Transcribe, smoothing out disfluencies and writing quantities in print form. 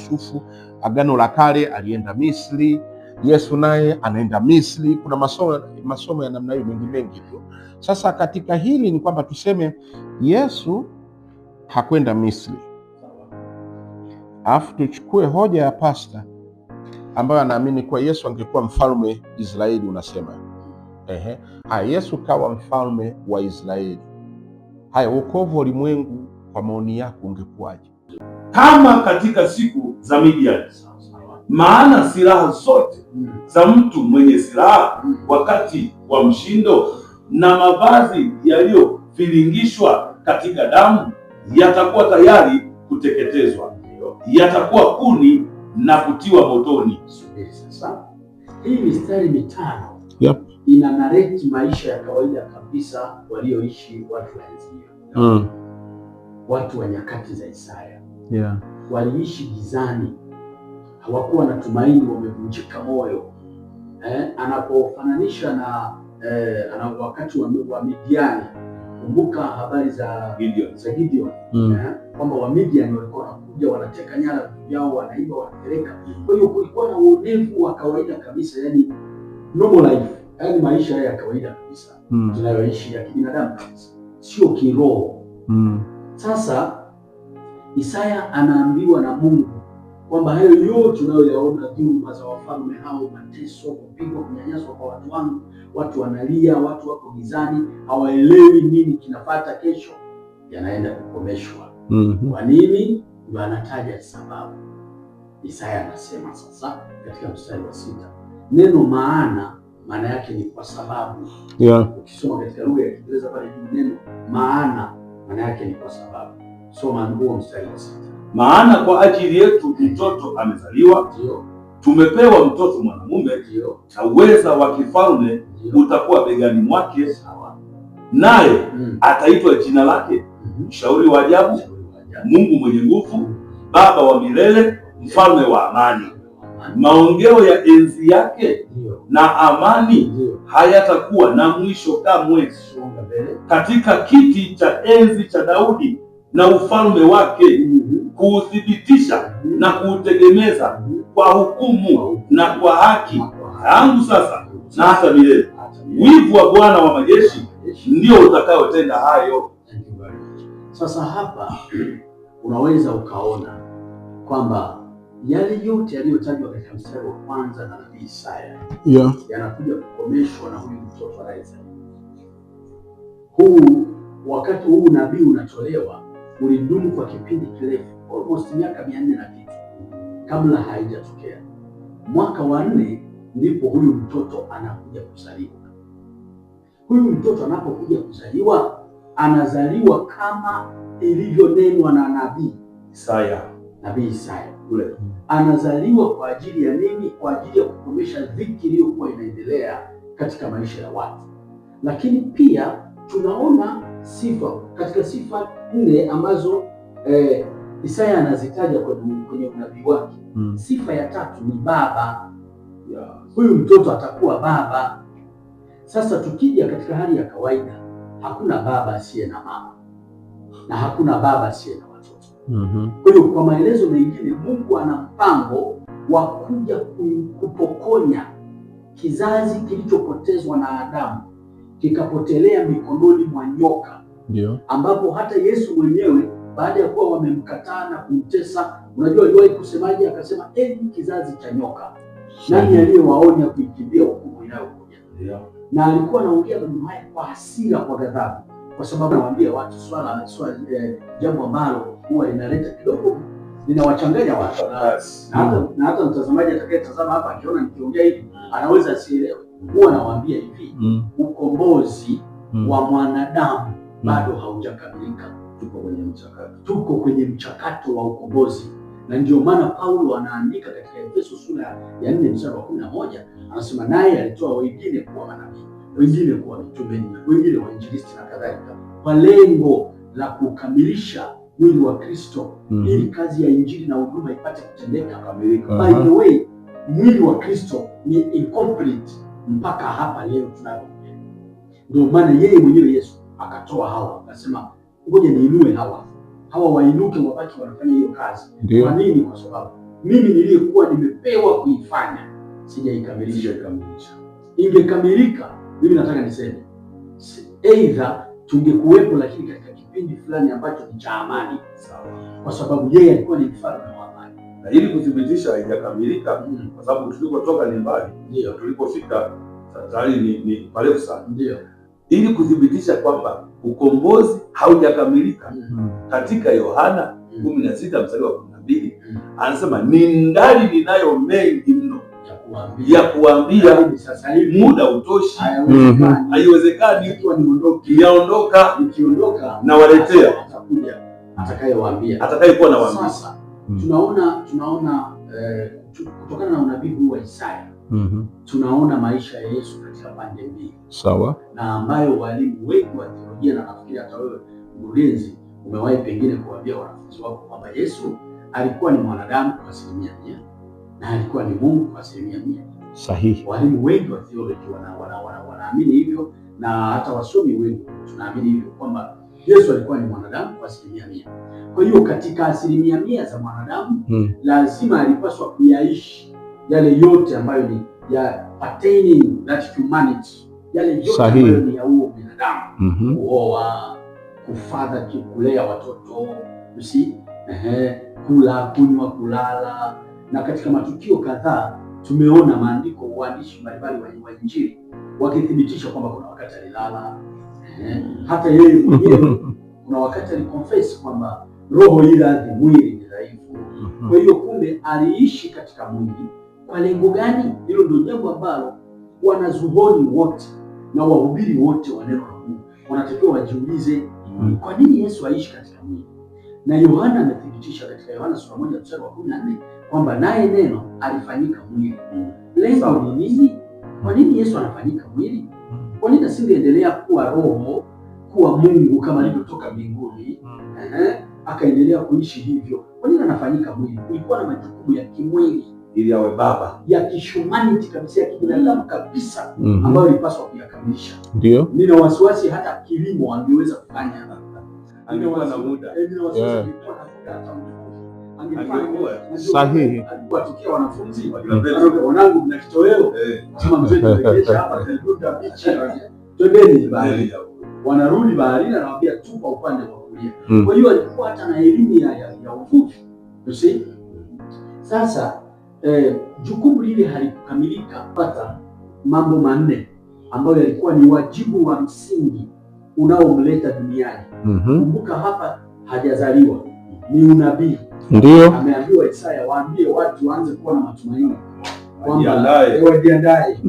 Yusufu. Agano la Kale alienda Misri, Yesu naye anaenda Misri. Kuna masomo ya namna hiyo mengi tu. Sasa katika hili ni kwamba tuseme Yesu hakwenda Misri, alafu tuchukue hoja ya pasta ambayo anaamini kuwa Yesu angekuwa mfalme Israeli. Unasema haya, Yesu kawa mfalme wa Israeli. Haya, wokovu wa ulimwengu kwa maoni yako ungekuwaje? Kama katika siku za Midian, maana silaha zote za mtu mwenye silaha wakati wa mshindo na mavazi yaliyoviringishwa katika damu yatakuwa tayari kuteketezwa, yatakuwa kuni na kutiwa motoni. Sasa hii mistari mitano ina narrate maisha ya kawaida kabisa walioishi watu wa enzi hiyo. Watu wa nyakati za Isaya waliishi gizani, hawakuwa na tumaini, wamevunjika moyo. Anapofananisha na wakati wa Midiani, kumbuka habari za Gideon kwamba wa Midiani walikuwa wanakuja wanateka nyara vitu vyao, wanaiba, wanapeleka. Kwa hiyo kulikuwa na uonevu wa kawaida kabisa, yani normal life, yani maisha ya kawaida kabisa tunayoishi ya kibinadamu kabisa, sio kiroho. Sasa Isaya anaambiwa na Mungu kwamba hayo yote tunayoyaona, dhuluma za wafalme hao, mateso, kupigwa, kunyanyaswa kwa watu wangu, watu wanalia, watu wako gizani, hawaelewi nini kinafuata kesho, yanaenda kukomeshwa. Kwa nini? Ndio anataja sababu. Isaya anasema sasa katika mstari wa 6, neno maana yake ni kwa sababu. Ukisoma katika lugha ya Kiingereza pale juu, neno maana yake ni kwa sababu. Soma huo mstari wa 6. Maana kwa ajili yetu mtoto amezaliwa, tumepewa mtoto mwanamume, na uweza wa kifalme utakuwa begani mwake, naye ataitwa jina lake Mshauri wa Ajabu, Mungu mwenye nguvu, Baba wa milele, Mfalme wa amani. Maongeo ya enzi yake na amani hayatakuwa na mwisho kamwe. Katika kiti cha enzi cha Daudi na ufalme wake, kuuthibitisha na kuutegemeza kwa hukumu na kwa haki, tangu sasa na hata milele. Wivu wa Bwana wa majeshi ndio utakayotenda hayo. Sasa hapa unaweza ukaona kwamba yale yote yaliyotajwa katika mstari wa kwanza na nabii Isaya yanakuja kukomeshwa na huyu mtoto anayezaliwa. Wakati huu nabii unatolewa ulidumu kwa kipindi kirefu, almost miaka 400 na kitu kabla haijatokea. Mwaka wa 4 ndipo huyu mtoto anakuja kuzaliwa. Huyu mtoto anapokuja kuzaliwa, anazaliwa kama ilivyonenwa na nabii Isaya. Nabii Isaya anazaliwa kwa ajili ya nini? Kwa ajili ya kukomesha dhiki iliyokuwa inaendelea katika maisha ya watu. Lakini pia tunaona sifa katika sifa 4 ambazo Isaya anazitaja kwenye unabii wake. Sifa ya 3 ni baba. Huyu mtoto atakuwa baba. Sasa tukija katika hali ya kawaida, hakuna baba asiye na mama na hakuna baba asiye na watoto. Kwa hiyo kwa maelezo mengine, Mungu ana mpango wa kuja kupokonya kizazi kilichopotezwa na Adamu, kikapotelea mikononi mwa nyoka. Ambapo hata Yesu mwenyewe baada ya kuwa wamemkataa na kumtesa, unajua aliwahi kusemaje? Akasema, enyi kizazi cha nyoka, nani aliyewaonya kuikimbia hukumu inayokuja? Na alikuwa anaongea maneno haya kwa hasira, kwa ghadhabu, kwa sababu anawaambia watu jambo ambalo huwa linaleta kidogo, linawachanganya watu. Na hata mtazamaji atakayetazama hapa akiona nikiongea hivi anaweza asielewe. Huwa anawaambia hivi, ukombozi wa mwanadamu bado haujakamilika. Tuko kwenye mchakato wa ukombozi. Na ndio maana Paulo anaandika katika Efeso sura ya 4 mstari wa 11, anasema naye alitoa wengine kuwa manabii, wengine kuwa mitume, wengine wainjilisti na kadhalika, kwa lengo la kukamilisha mwili wa Kristo, ili kazi ya injili na huduma ipate kutendeka kamilika. By the way, mwili wa Kristo ni incomplete mpaka hapa leo tunapoongea. Ndio maana yeye mwenyewe Yesu akatoa hawa, akasema ngoja niinue hawa wainuke, wabaki wanafanya hiyo kazi. Kwa nini? Kwa sababu mimi niliyekuwa nimepewa kuifanya sijaikamilisha. Ingekamilika, mimi nataka niseme aidha tungekuwepo, lakini katika kipindi fulani ambacho ni cha amani, sawa, kwa sababu yeye alikuwa ni mfalme wa amani. Na ili kuthibitisha haijakamilika, kwa sababu tulikotoka ni mbali, ndio tulipofika tayari ni parefu sana, ndio ili kuthibitisha kwamba ukombozi haujakamilika. Katika Yohana 16 mstari wa 12 anasema ningali ninayo mengi mno ya kuambia, sasa hivi muda utoshi, haiwezekani niondoka, nikiondoka na waletea atakuja atakayekuwa na waambia. Sasa tunaona kutokana na unabii huu wa Isaya tunaona maisha ya Yesu katika pande mbili, sawa, na ambayo walimu wengi wa teolojia, na nafikiri hata wewe mkurugenzi umewahi pengine kuambia wanafunzi wako kwamba Yesu alikuwa ni mwanadamu kwa 100% na alikuwa ni Mungu kwa 100%. Sahihi. Walimu wengi wa teolojia wanaamini hivyo, na hata wasomi wengi tunaamini hivyo kwamba Yesu alikuwa ni mwanadamu kwa 100%. Kwa hiyo katika 100% za mwanadamu lazima alipaswa kuyaishi yale yote ambayo ni ya pertaining that humanity, yale yote ambayo ni ya huo binadamu, kuoa, kufadha, kulea watoto, kula, kunywa, kulala. Na katika matukio kadhaa tumeona maandiko, uandishi mbalimbali wa Injili wakithibitisha kwamba kuna wakati alilala, hata yeye mwenyewe kuna wakati aliconfess kwamba roho ila radhi, mwili ni dhaifu. Kwa hiyo kumbe aliishi katika mwili. Kwa lengo gani? Hilo ndio jambo ambalo wanazuoni wote na wahubiri wote wa neno la Mungu wanatakiwa wajiulize, kwa nini Yesu aishi katika mwili? Na Yohana amethibitisha katika Yohana sura 1 mstari wa 14 kwamba naye neno alifanyika mwili. Lengo ni nini? Kwa nini Yesu anafanyika mwili? Kwa nini asingeendelea kuwa roho, kuwa Mungu kama alivyotoka mbinguni, akaendelea kuishi hivyo? Kwa nini anafanyika mwili? Kulikuwa na majukumu ya kimwili ili awe baba, ya kishumanity kabisa, ya kibinadamu kabisa, ambayo ilipaswa kuyakamilisha. Ndio nina wasiwasi hata kilimo angeweza kufanya, angekuwa na muda, sahihi. Alikuwa tukia wanafunzi wanangu, mna kitoweo, kama mzee turejesha hapa tunakuta bichi, twendeni bahari, wanarudi baharini, anawaambia tupa upande wa kulia. Kwa hiyo alikuwa hata na elimu ya uvuvi, you see. Sasa jukumu lile halikukamilika pata mambo manne ambayo yalikuwa ni wajibu wa msingi unaomleta duniani. Kumbuka hapa hajazaliwa, ni unabii. Ndio ameambiwa Isaya, waambie watu waanze kuwa na matumaini kwamba wajiandae.